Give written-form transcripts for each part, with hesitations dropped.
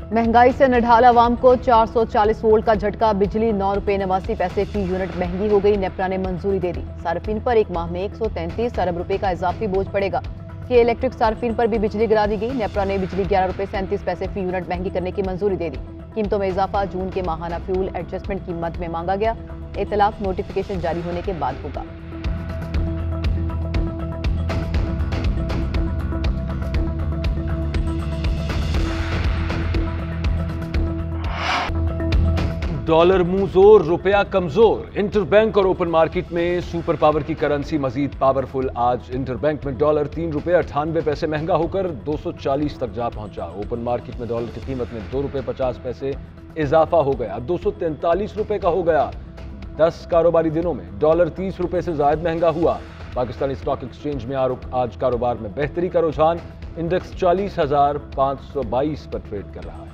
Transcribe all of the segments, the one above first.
महंगाई से निढाल आवाम को 440 वोल्ट का झटका। बिजली 9 रुपये 89 पैसे फी यूनिट महंगी हो गई। नेपरा ने मंजूरी दे दी। सार्फिन पर एक माह में 133 अरब रुपए का इजाफी बोझ पड़ेगा। कि इलेक्ट्रिक सार्फिन पर भी बिजली गिरा दी गई। नेपरा ने बिजली 11 रुपये 37 पैसे फी यूनिट महंगी करने की मंजूरी दे दी। कीमतों में इजाफा जून के माहाना फ्यूल एडजस्टमेंट की मद में मांगा गया। इतलाक नोटिफिकेशन जारी होने के बाद होगा। डॉलर मुंह जोर, रुपया कमजोर। इंटरबैंक और ओपन मार्केट में सुपर पावर की करेंसी मजीद पावरफुल। आज इंटरबैंक में डॉलर 3 रुपये 98 पैसे महंगा होकर 240 तक जा पहुंचा। ओपन मार्केट में डॉलर की कीमत में 2 रुपये 50 पैसे इजाफा हो गया, 243 रुपये का हो गया। 10 कारोबारी दिनों में डॉलर 30 रुपये से ज्यादा महंगा हुआ। पाकिस्तानी स्टॉक एक्सचेंज में आज कारोबार में बेहतरी का रुझान। इंडेक्स 40,522 पर ट्रेड कर रहा है।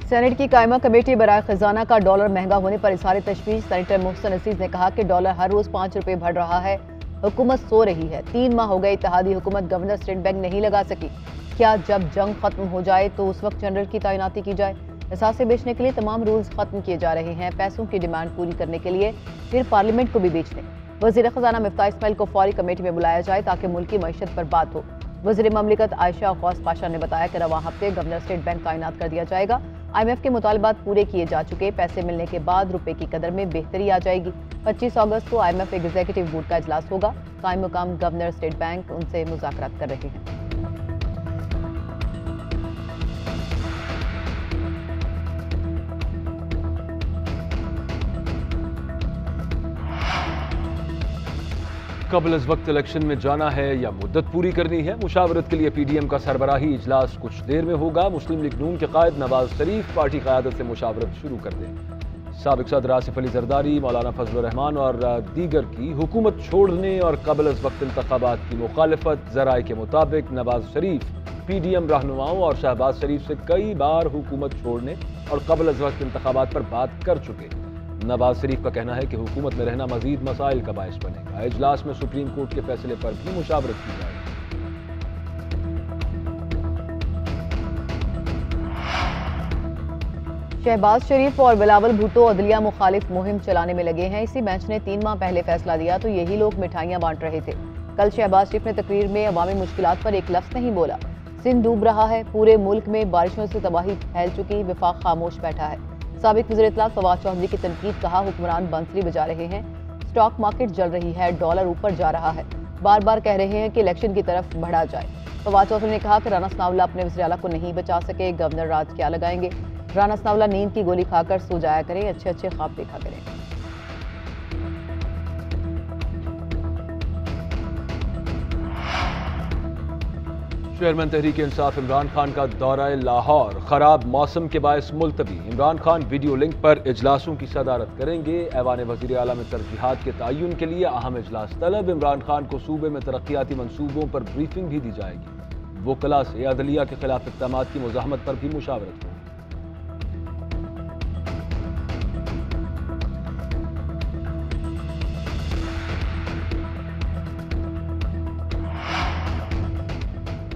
सेनेट की कायमा कमेटी बराए खजाना का डॉलर महंगा होने पर इजहार तशवीश। सेनेटर मोहसिन अजीज ने कहा कि डॉलर हर रोज 5 रुपये बढ़ रहा है। हुकूमत सो रही है। 3 माह हो गए इत्तेहादी हुकूमत गवर्नर स्टेट बैंक नहीं लगा सकी। क्या जब जंग खत्म हो जाए तो उस वक्त जनरल की तैनाती की जाए? असासे बेचने के लिए तमाम रूल्स खत्म किए जा रहे हैं। पैसों की डिमांड पूरी करने के लिए फिर पार्लियामेंट को भी बेच दें। वजीर खजाना मिफ्ताह इस्माइल को फौरी कमेटी में बुलाया जाए ताकि मुल्क की मईशत पर बात हो। वजीर ममलिकत आयशा गौस पाशा ने बताया कि रवां हफ्ते गवर्नर स्टेट बैंक तैनात कर दिया जाएगा। IMF के मुतालबात पूरे किए जा चुके। पैसे मिलने के बाद रुपए की कदर में बेहतरी आ जाएगी। 25 अगस्त को IMF एग्जीक्यूटिव बोर्ड का इजलास होगा। कायम मुकाम गवर्नर स्टेट बैंक उनसे मुज़ाकरात कर रहे हैं। कबल इस वक्त इलेक्शन में जाना है या मुद्दत पूरी करनी है? मुशावरत के लिए PDM का सरबराही इजलास कुछ देर में होगा। मुस्लिम लीग नून के कायद नवाज शरीफ पार्टी क़यादत से मुशावरत शुरू कर दें। साबिक़ सदर आसिफ अली जरदारी, मौलाना फजल रहमान और दीगर की हुकूमत छोड़ने और कबल इस वक्त इंतखाबात की मुखालफत। ज़राए के मुताबिक नवाज शरीफ PDM रहनुमाओं और शहबाज शरीफ से कई बार हुकूमत छोड़ने और कबल इस वक्त इंतखाबात पर बात कर चुके। नवाज शरीफ का कहना है कि हुकूमत में रहना मजीद मसाइल का बायस बनेगा। इजलास में सुप्रीम कोर्ट के फैसले पर भी मुशावरत की जाएगी। शहबाज शरीफ और बिलावल भुट्टो अदलिया मुखालिफ मुहिम चलाने में लगे हैं। इसी बेंच ने 3 माह पहले फैसला दिया तो यही लोग मिठाइयां बांट रहे थे। कल शहबाज शरीफ ने तकरीर में अवामी मुश्किलात पर एक लफ्ज नहीं बोला। सिंध डूब रहा है। पूरे मुल्क में बारिशों से तबाही फैल चुकी। विफाक खामोश बैठा है। साबिक वज़ीर इत्तलात फवाद चौधरी की तनकीद। कहा हुक्मरान बंसरी बजा रहे हैं। स्टॉक मार्केट जल रही है। डॉलर ऊपर जा रहा है। बार बार कह रहे हैं कि इलेक्शन की तरफ बढ़ा जाए। फवाद चौधरी ने कहा कि राना सनाउल्लाह अपने वज़ीर आला को नहीं बचा सके। गवर्नर राज क्या लगाएंगे? राना सनाउल्लाह नींद की गोली खाकर सो जाया करें। अच्छे अच्छे ख्वाब देखा करें। चेयरमैन तहरीक इंसाफ इमरान खान का दौरा लाहौर खराब मौसम के बायस मुलतवी। इमरान खान वीडियो लिंक पर इजलासों की सदारत करेंगे। ऐवान वज़ीर आला में तरजीहात के तयन के लिए अहम इजलास तलब। इमरान खान को सूबे में तरक्याती मनसूबों पर ब्रीफिंग भी दी जाएगी। वकला से अदलिया के खिलाफ इक़दामात की मुज़ाहमत पर भी मुशावरत होगी।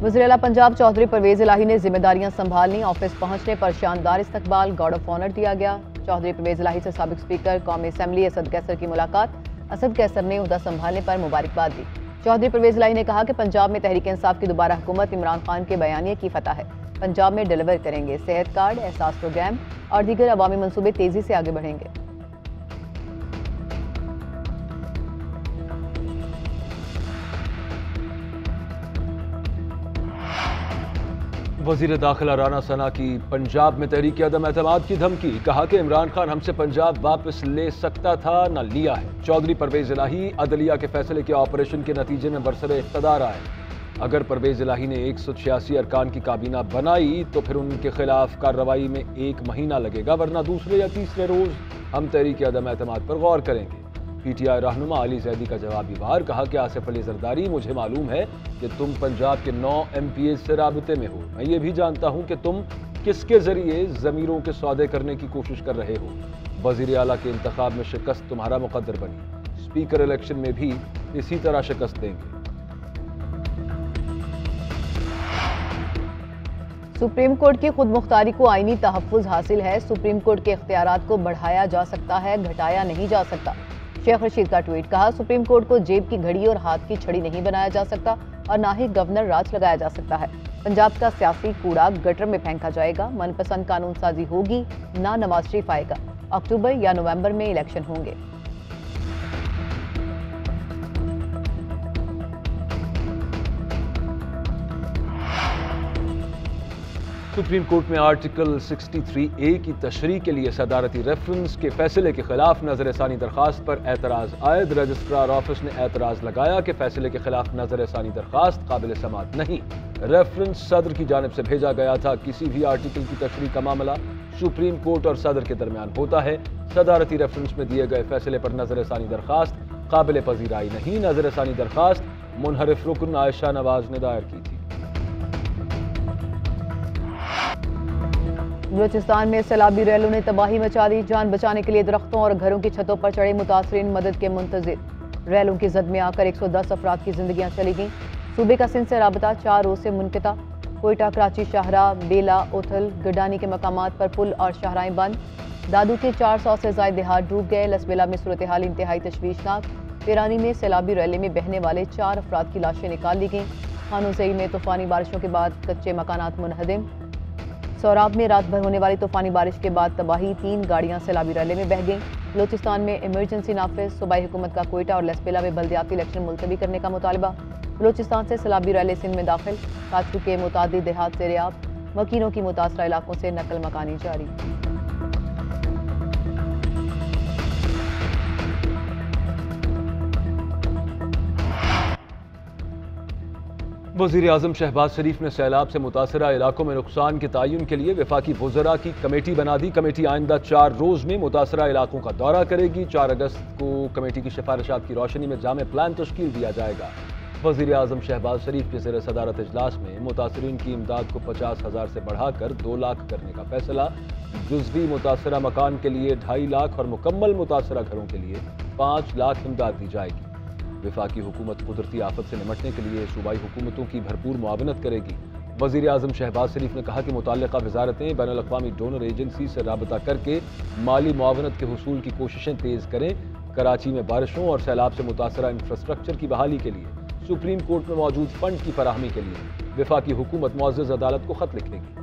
वज़ीर आला पंजाब चौधरी परवेज इलाही ने जिम्मेदारियां संभालनी। ऑफिस पहुंचने पर शानदार इस्तकबाल, गार्ड ऑफ ऑनर दिया गया। चौधरी परवेज इलाही से साबिक स्पीकर कौमी असम्बली असद कैसर की मुलाकात। असद कैसर ने उहदा संभालने पर मुबारकबाद दी। चौधरी परवेज इलाही ने कहा कि पंजाब में तहरीक इंसाफ की दोबारा हुकूमत इमरान खान के बयानिए की फतह है। पंजाब में डिलीवर करेंगे। सेहत कार्ड, एहसास प्रोग्राम और दीगर अवामी मनसूबे तेजी से आगे बढ़ेंगे। वज़ीर दाखिला राना सना की पंजाब में तहरीक अदम एतमाद की धमकी। कहा कि इमरान खान हमसे पंजाब वापस ले सकता था, न लिया है। चौधरी परवेज इलाही अदलिया के फैसले के ऑपरेशन के नतीजे में बरसरे इक़्तिदार आए। अगर परवेज इलाही ने 186 अरकान की काबीना बनाई तो फिर उनके खिलाफ कार्रवाई में 1 महीना लगेगा, वरना दूसरे या तीसरे रोज हम तहरीक अदम एतमाद पर गौर करेंगे। PTI रहनुमा अली जैदी का जवाबी वार। कहा कि आसिफ अली जरदारी, मुझे मालूम है कि तुम पंजाब के 9 MPA से राबते में हो। मैं ये भी जानता हूं कि तुम किसके जरिए ज़मीरों के सौदे करने की कोशिश कर रहे हो। वज़ीर आला के इंतखाब में शिकस्त तुम्हारा मुकद्दर बनी। स्पीकर इलेक्शन में भी इसी तरह शिकस्त देंगे। सुप्रीम कोर्ट की खुद मुख्तारी को आईनी तहफ़्फ़ुज़ हासिल है। सुप्रीम कोर्ट के इख्तियारात को बढ़ाया जा सकता है, घटाया नहीं जा सकता। शेख रशीद का ट्वीट। कहा, सुप्रीम कोर्ट को जेब की घड़ी और हाथ की छड़ी नहीं बनाया जा सकता और ना ही गवर्नर राज लगाया जा सकता है। पंजाब का सियासी कूड़ा गटर में फेंका जाएगा। मनपसंद कानून साजी होगी, ना नवाज शरीफ आएगा। अक्टूबर या नवंबर में इलेक्शन होंगे। सुप्रीम कोर्ट में आर्टिकल 63A की तशरीह के लिए सदारती रेफरेंस के फैसले के खिलाफ नजरसानी दरखास्त पर एतराज आयद। रजिस्ट्रार ऑफिस ने एतराज लगाया कि फैसले के खिलाफ नजरसानी दरखास्त काबिल समात नहीं। रेफरेंस सदर की जानिब से भेजा गया था। किसी भी आर्टिकल की तशरीह का मामला सुप्रीम कोर्ट और सदर के दरमियान होता है। सदारती रेफरेंस में दिए गए फैसले पर नजरसानी दरखास्त काबिल पजीराई नहीं। नजरसानी दरखास्त मुनहरिफ रुकन आयशा नवाज ने दायर की थी। बलूचिस्तान में सैलाबी रैलों ने तबाही मचा दी। जान बचाने के लिए दरख्तों और घरों की छतों पर चढ़े मुतासरीन मदद के मुंतजिर। रैलों की जद में आकर 110 अफराद की जिंदगियां चली गईं। सूबे का सिंध से राबता 4 रोज से मुनक़ता। कोयटा, कराची, शाहरा, बेला, ओथल, गडानी के मकामात पर पुल और शाहराएं बंद। दादू के 400 से ज्यादा देहात डूब गए। लसबेला में सूरत हाल इंतहाई तशवीशनाक। पिरानी में सैलाबी रैली में बहने वाले 4 अफराद की लाशें निकाल ली गईं। खानों में तूफानी बारिशों के बाद कच्चे मकानात मुनहदिम। सौराब में रात भर होने वाली तूफानी बारिश के बाद तबाही। 3 गाड़ियां सैलाबी रैली में बह गईं। बलूचिस्तान में इमरजेंसी नाफिज। सूबाई हुकूमत का कोयटा और लसबेला में बल्दियाती इलेक्शन मुलतवी करने का मुतालबा। बलूचिस्तान से सैलाबी रैली सिंध में दाखिल। काचू के मुतादिद देहात से रियाब। मकीनों की मुतासरा इलाकों से नकल मकानी जारी। वज़ीर आज़म शहबाज शरीफ ने सैलाब से मुतासरा इलाकों में नुकसान के तयन के लिए वफाकी वज़रा की कमेटी बना दी। कमेटी आइंदा 4 रोज में मुतासरा इलाकों का दौरा करेगी। 4 अगस्त को कमेटी की सिफारिशात की रोशनी में जामे प्लान तश्कील दिया जाएगा। वज़ीर आज़म शहबाज शरीफ के ज़ेर सदारत इजलास में मुतासरीन की इमदाद को 50,000 से बढ़ाकर 2 लाख करने का फैसला। जुज़वी मुतासरा मकान के लिए 2.5 लाख और मुकम्मल मुतासरा घरों के लिए 5 लाख इमदाद दी जाएगी। वफाकी हुकूमत कुदरती आफत से निमटने के लिए सूबाई हुकूमतों की भरपूर मुआवनत करेगी। वज़ीर आज़म शहबाज शरीफ ने कहा कि मुतल्लिक़ा वज़ारतें बैनुल अक़वामी डोनर एजेंसी से राबता करके माली मुआवनत के हुसूल की कोशिशें तेज़ करें। कराची में बारिशों और सैलाब से मुतासरा इंफ्रास्ट्रक्चर की बहाली के लिए सुप्रीम कोर्ट में मौजूद फंड की फराहमी के लिए वफाकी हुकूमत मुअज़्ज़ज़ अदालत को खत लिखेगी।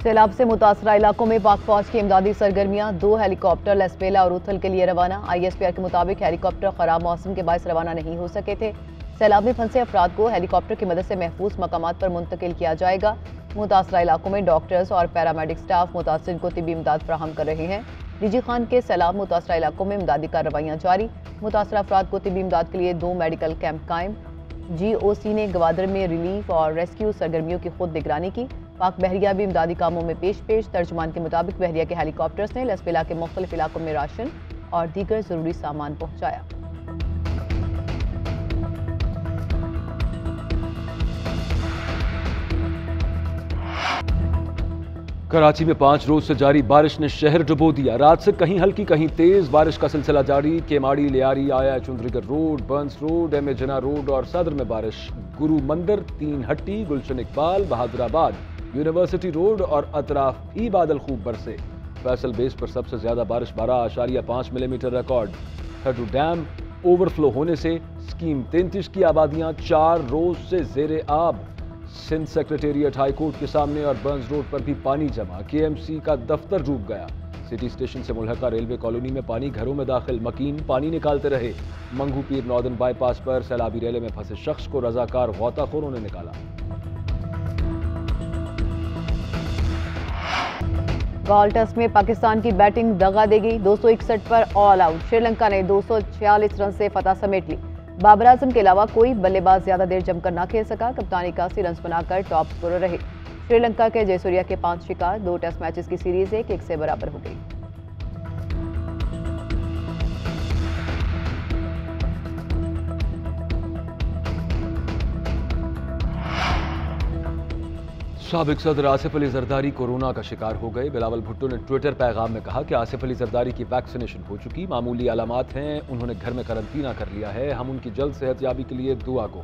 सैलाब से मुतासरा इलाकों में पाक फौज की इमदादी सरगर्मियां। 2 हेलीकॉप्टर लसबेला और उथल के लिए रवाना। ISPR के मुताबिक हेलीकॉप्टर खराब मौसम के बायस रवाना नहीं हो सके थे। सैलाब में फंसे अफराद को हेलीकॉप्टर की मदद से महफूज मकामात पर मुंतकिल किया जाएगा। मुतासरा इलाकों में डॉक्टर्स और पैरामेडिक स्टाफ मुतासरीन को तिबी इमदाद फराहम कर रहे हैं। डीजी खान के सैलाब मुतासरा इलाकों में इमदादी कार्रवाइयाँ जारी। मुतासरा अफराद को तिबी इमदाद के लिए 2 मेडिकल कैंप कायम। GOC ने गवादर में रिलीफ और रेस्क्यू सरगर्मियों की खुद निगरानी की। पाक बहरिया भी इमदादी कामों में पेश। तर्जुमान के मुताबिक बहरिया के हेलीकॉप्टर्स ने लसबेला के मुख्तलिफ इलाकों में राशन और दीगर जरूरी सामान पहुंचाया। कराची में 5 रोज से जारी बारिश ने शहर डुबो दिया। रात से कहीं हल्की कहीं तेज बारिश का सिलसिला जारी। केमाड़ी, लियारी, आया, चुंदरीगर रोड, बंस रोड, MA जिन्ना रोड और सदर में बारिश। गुरु मंदिर, 3 हट्टी, गुलशन इकबाल, बहादुराबाद, यूनिवर्सिटी रोड और अतराफ भी बादल खूब बरसे। फैसल बेस पर सबसे ज्यादा बारिश 12.5 मिलीमीटर रिकॉर्ड। खडू डैम ओवरफ्लो होने से स्कीम 33 की आबादियां 4 रोज से जेरे आब। सिंध सेक्रेटेरिएट हाई कोर्ट के सामने और बर्न्स रोड पर भी पानी जमा। KMC का दफ्तर डूब गया। सिटी स्टेशन से मुल्हका रेलवे कॉलोनी में पानी घरों में दाखिल। मकीन पानी निकालते रहे। मंगू पीर नॉर्दर्न बाईपास पर सैलाबी रैले में फंसे शख्स को रजाकार गौताखोरों ने निकाला। गॉल टेस्ट में पाकिस्तान की बैटिंग दगा दे गई। 261 पर ऑल आउट। श्रीलंका ने 246 रन से फतह समेट ली। बाबर आजम के अलावा कोई बल्लेबाज ज्यादा देर जमकर ना खेल सका। कप्तान 81 रन बनाकर टॉप स्कोरर रहे। श्रीलंका के जयसूर्या के 5 शिकार। 2 टेस्ट मैचेस की सीरीज 1-1 से बराबर हो गई। साबिक सदर आसिफ अली जरदारी कोरोना का शिकार हो गए। बिलावल भुट्टो ने ट्विटर पैगाम में कहा कि आसिफ अली जरदारी की वैक्सीनेशन हो चुकी, मामूली अलामात हैं, उन्होंने घर में करंतना कर लिया है। हम उनकी जल्द सेहतयाबी के लिए दुआ गो।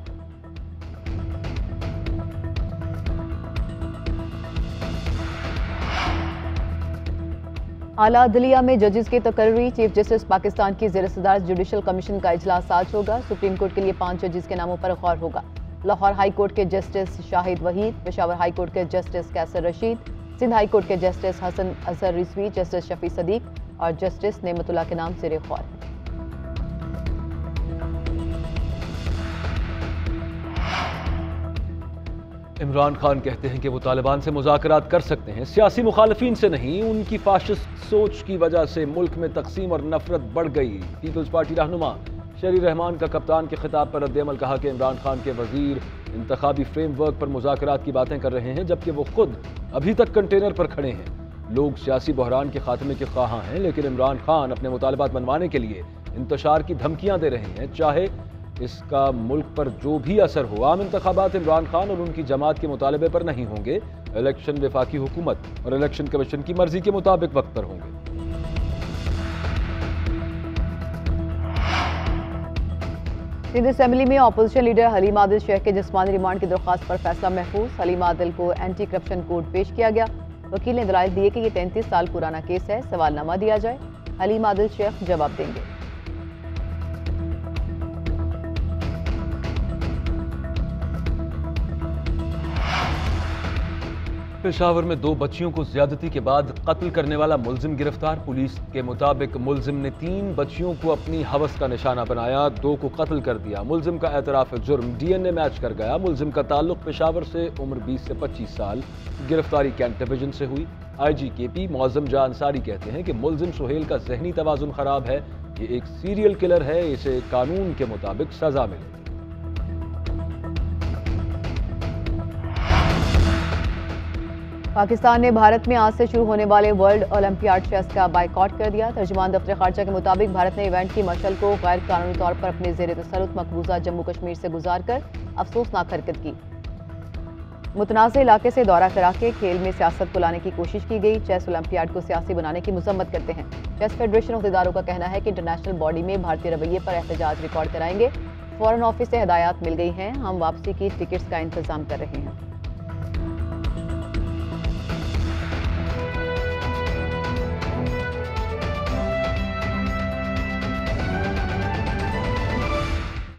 आला अदलिया में जजेस की तकर्री। चीफ जस्टिस पाकिस्तान की ज़ेर सदारत जुडिशल कमीशन का इजलास आज होगा। सुप्रीम कोर्ट के लिए 5 जजेस के नामों पर गौर होगा। लाहौर हाई कोर्ट के justice Shahid Waheed, Peshawar high court के जस्टिस कैसर रशीद, सिंध हाई कोर्ट के जस्टिस हसन अजहर रिजवी, जस्टिस शफी सदीक और जस्टिस नेमतुल्लाह के नाम ज़ेर गौर हैं। इमरान खान कहते हैं कि वो तालिबान से मुज़ाकरात कर सकते हैं, सियासी मुखालफिन से नहीं। उनकी फाशिस्ट सोच की वजह से मुल्क में तकसीम और नफरत बढ़ गई। पीपल्स पार्टी रहनुमा शरीर रहमान का कप्तान के खिताब पर रद्द-ए-अमल, कहा कि इमरान खान के वजीर इंतखाबी फ्रेमवर्क पर मुज़ाकरात की बातें कर रहे हैं, जबकि वो खुद अभी तक कंटेनर पर खड़े हैं। लोग सियासी बहरान के खात्मे के ख्वाहां हैं, लेकिन इमरान खान अपने मुतालबात मनवाने के लिए इंतशार की धमकियां दे रहे हैं, चाहे इसका मुल्क पर जो भी असर हो। आम इंतखाबात इमरान खान और उनकी जमात के मुतालबे पर नहीं होंगे। इलेक्शन वफाकी हुकूमत और इलेक्शन कमीशन की मर्जी के मुताबिक वक्त पर होंगे। सिंध असेंबली में अपोजिशन लीडर हलीम आदिल शेख के जिस्मानी रिमांड की दरख्वास्त पर फैसला महफूज। हलीम आदिल को एंटी करप्शन कोड पेश किया गया। वकील ने दलाइल दिए कि यह 33 साल पुराना केस है, सवालनामा दिया जाए। हलीम आदिल शेख जवाब देंगे। पेशावर में 2 बच्चियों को ज्यादती के बाद कत्ल करने वाला मुलजिम गिरफ्तार। पुलिस के मुताबिक मुलजिम ने 3 बच्चियों को अपनी हवस का निशाना बनाया, 2 को कत्ल कर दिया। मुलजिम का एतराफ जुर्म डीएनए मैच कर गया। मुलजिम का ताल्लुक पेशावर से, उम्र 20 से 25 साल। गिरफ्तारी कैंट डिवीजन से हुई। IG KP मौज़म जा अंसारी कहते हैं कि मुलजिम सुहेल का जहनी तवाजुन खराब है, ये एक सीरियल किलर है, इसे कानून के मुताबिक सजा मिले। पाकिस्तान ने भारत में आज से शुरू होने वाले वर्ल्ड ओलंपियाड चेस का बाइकआउट कर दिया। तर्जुमान दफ्तर खारजा के मुताबिक भारत ने इवेंट की मशल को गैर कानूनी तौर पर अपने ज़ेर तसल्लुत मकबूजा जम्मू कश्मीर से गुजार कर अफसोसनाक हरकत की। मुतनाज़ इलाके से दौरा करा के खेल में सियासत को लाने की कोशिश की गई। चेस ओलंपियाड को सियासी बनाने की मजम्मत करते हैं। चेस फेडरेशन अहदेदारों का कहना है कि इंटरनेशनल बॉडी में भारतीय रवैये पर एहतजाज रिकॉर्ड कराएंगे। फॉरेन ऑफिस से हिदायत मिल गई हैं, हम वापसी की टिकट्स का इंतजाम कर रहे हैं।